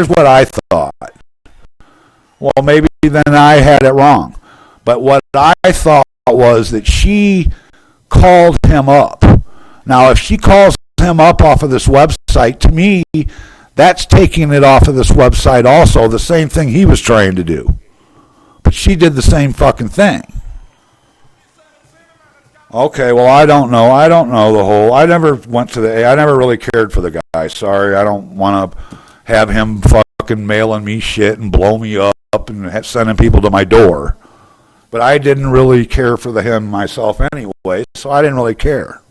here's what I thought. Well, maybe then I had it wrong. But what I thought was that she called him up. Now, if she calls him up off of this website, to me, that's taking it off of this website also, the same thing he was trying to do. But she did the same fucking thing. Okay, well, I don't know. I never went to I never really cared for the guy. Sorry, I don't want to have him fucking mailing me shit and blow me up and sending people to my door. But I didn't really care for him myself anyway, so I didn't really care.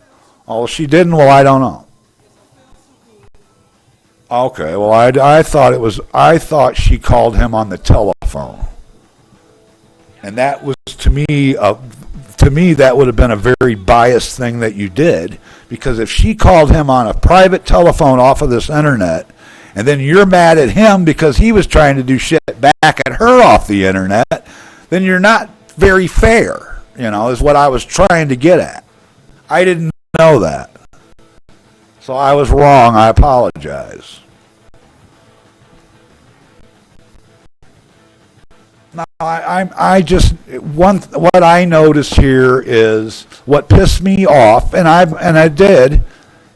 Oh, she didn't? Well, I don't know. Okay, well, I thought she called him on the telephone. And that was, to me, that would have been a very biased thing that you did, because if she called him on a private telephone off of this internet, and then you're mad at him because he was trying to do shit back at her off the internet, then you're not very fair, is what I was trying to get at. I didn't know that. So I was wrong. I apologize. Now, what I noticed here is what pissed me off, and I did,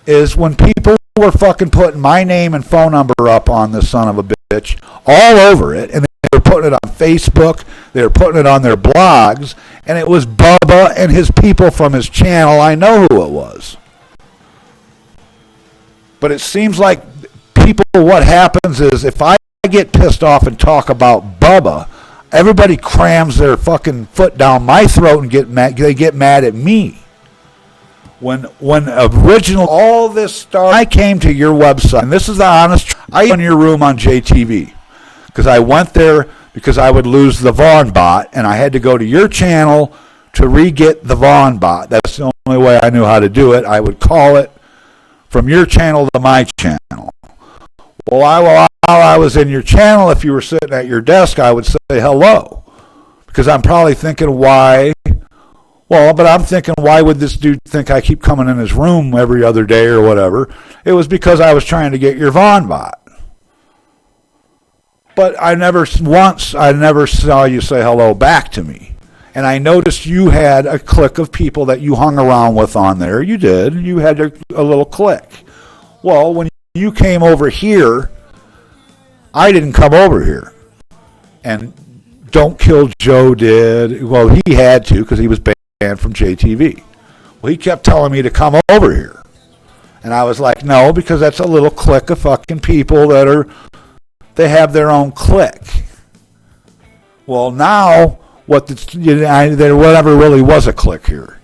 is when people were fucking putting my name and phone number up on this son of a bitch all over it, and they were putting it on Facebook, they were putting it on their blogs, and it was Bubba and his people from his channel. I know who it was. But it seems like people, what happens is if I get pissed off and talk about Bubba, everybody crams their fucking foot down my throat and they get mad at me. When original all this started, I came to your website, and this is the honest truth. I went in your room on JTV because I went there because I would lose the Vaughn bot, and I had to go to your channel to re-get the Vaughn bot. That's the only way I knew how to do it. I would call it from your channel to my channel. Well, while I was in your channel, if you were sitting at your desk, I would say hello, because I'm probably thinking, why? Well, but I'm thinking, why would this dude think I keep coming in his room every other day or whatever? It was because I was trying to get your Vaughn bot. But I never saw you say hello back to me. And I noticed you had a clique of people that you hung around with on there. You did. You had a little clique. Well, when you came over here, I didn't come over here. And Don't Kill Joe did. Well, he had to because he was banned from JTV. Well, he kept telling me to come over here. And I was like, no, because that's a little clique of fucking people they have their own clique. Well, now, there whatever really was a clique here.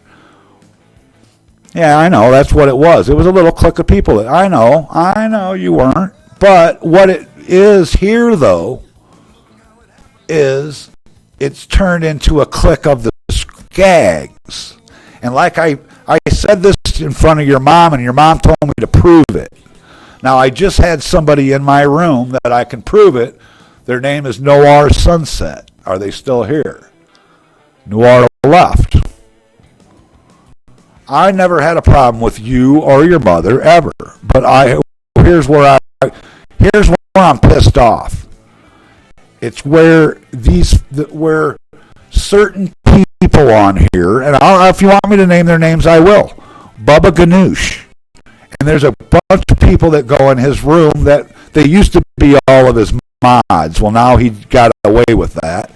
Yeah, I know, that's what it was. It was a little clique of people. I know you weren't. But what it is here, though, is it's turned into a clique of the skags. And like I said this in front of your mom, and your mom told me to prove it. Now, I just had somebody in my room that I can prove it. Their name is Noir Sunset. Are they still here? Noir left. I never had a problem with you or your mother, ever. But here's where I'm pissed off. It's where certain people on here, and if you want me to name their names, I will. Bubba Ganoush. And there's a bunch of people that go in his room that they used to be all of his mods. Well, now he got away with that.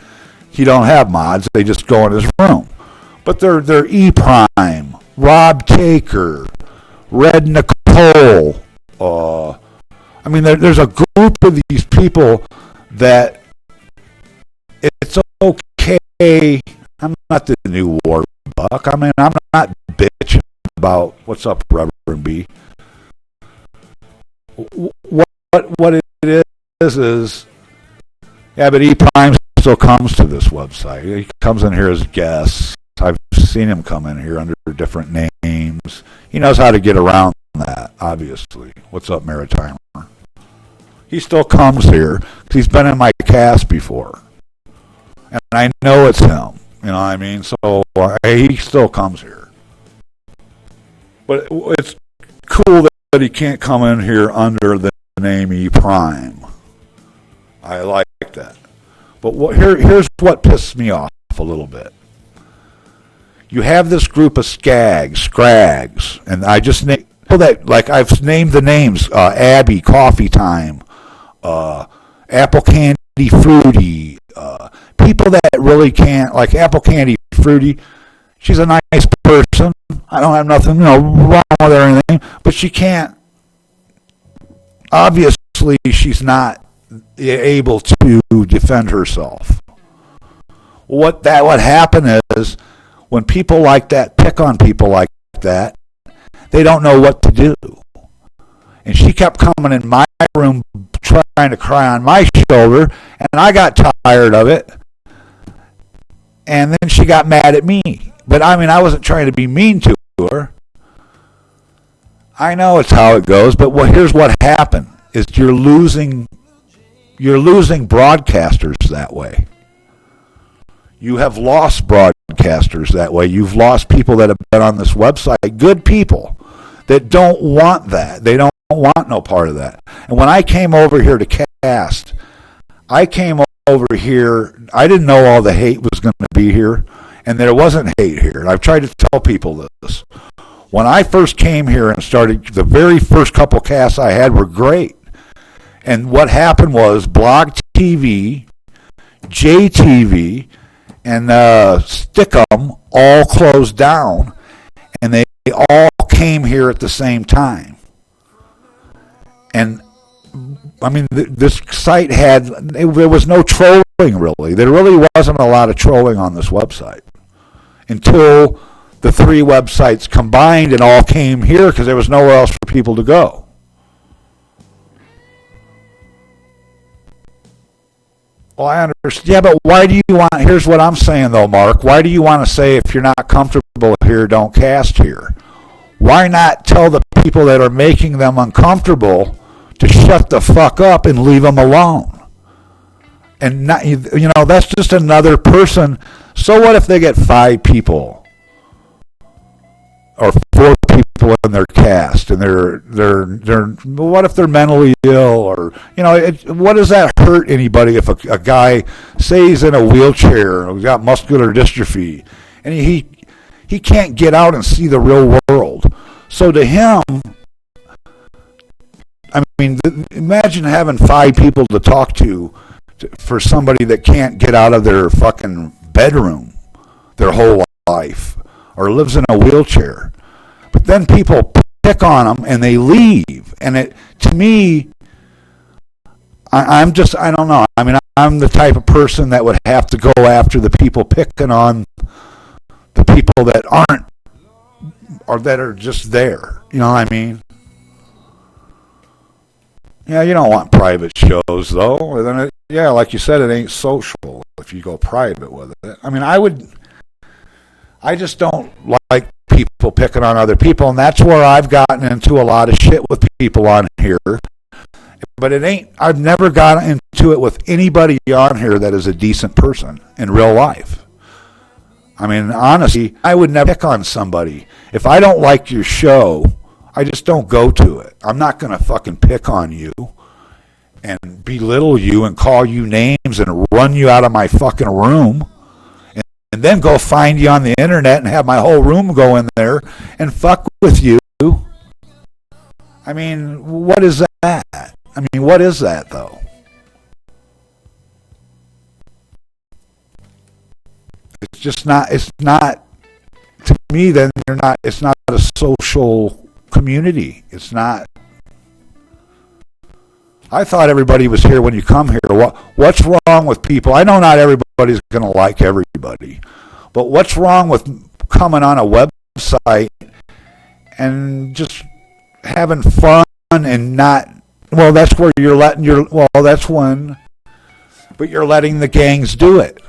He don't have mods. They just go in his room. But they're E-Prime, Rob Taker, Red Nicole. There's a group of these people that it's okay. I'm not the new war buck. I'm not bitching about what's up, Reverend B. What it is yeah, but E-Prime still comes to this website. He comes in here as guests. I've seen him come in here under different names. He knows how to get around that, obviously. What's up, Maritimer? He still comes here because he's been in my cast before. And I know it's him. You know what I mean? So he still comes here. But it's cool that he can't come in here under the name E-Prime. I like that. But here's what pisses me off a little bit. You have this group of scrags, and I just name that, like I've named the names: Abby, Coffee Time, Apple Candy Fruity, people that really can't, like Apple Candy Fruity. She's a nice person. I don't have nothing, wrong with her or anything, but she can't. Obviously, she's not able to defend herself. What happen is when people like that pick on people like that, they don't know what to do. And she kept coming in my room trying to cry on my shoulder, and I got tired of it. And then she got mad at me. But I wasn't trying to be mean to her. I know it's how it goes, but here's what happened is you're losing broadcasters that way. You have lost broadcasters that way. You've lost people that have been on this website, good people that don't want that. They don't want no part of that. And when I came over here to cast, I came over here, I didn't know all the hate was going to be here, and there wasn't hate here. And I've tried to tell people this. When I first came here and started, the very first couple casts I had were great. And what happened was Blog TV, JTV, and Stickum all closed down, and they all came here at the same time. And this site there was no trolling really. There really wasn't a lot of trolling on this website until the three websites combined and all came here because there was nowhere else for people to go. Well, I understand. Yeah, but why do you want, here's what I'm saying though, Mark. Why do you want to say if you're not comfortable here, don't cast here? Why not tell the people that are making them uncomfortable to shut the fuck up and leave them alone? And not, that's just another person. So what if they get 5 people or 4 people in their cast, and they're what if they're mentally ill, or what does that hurt anybody if a guy, say he's in a wheelchair or he's got muscular dystrophy and he can't get out and see the real world. So to him, imagine having 5 people to talk to for somebody that can't get out of their fucking bedroom their whole life or lives in a wheelchair. But then people pick on them and they leave. And to me, I don't know. I'm the type of person that would have to go after the people picking on the people that aren't, or that are just there. You know what I mean? Yeah, you don't want private shows though. Then like you said, it ain't social if you go private with it. I just don't like people picking on other people, and that's where I've gotten into a lot of shit with people on here. But I've never gotten into it with anybody on here that is a decent person in real life. Honestly, I would never pick on somebody. If I don't like your show, I just don't go to it. I'm not going to fucking pick on you and belittle you and call you names and run you out of my fucking room. And then go find you on the internet and have my whole room go in there and fuck with you. What is that? What is that though? It's not, to me then it's not a social community. It's not. I thought everybody was here when you come here. What's wrong with people? I know not everybody's going to like everybody, but what's wrong with coming on a website and just having fun and not? Well, that's where you're letting but you're letting the gangs do it.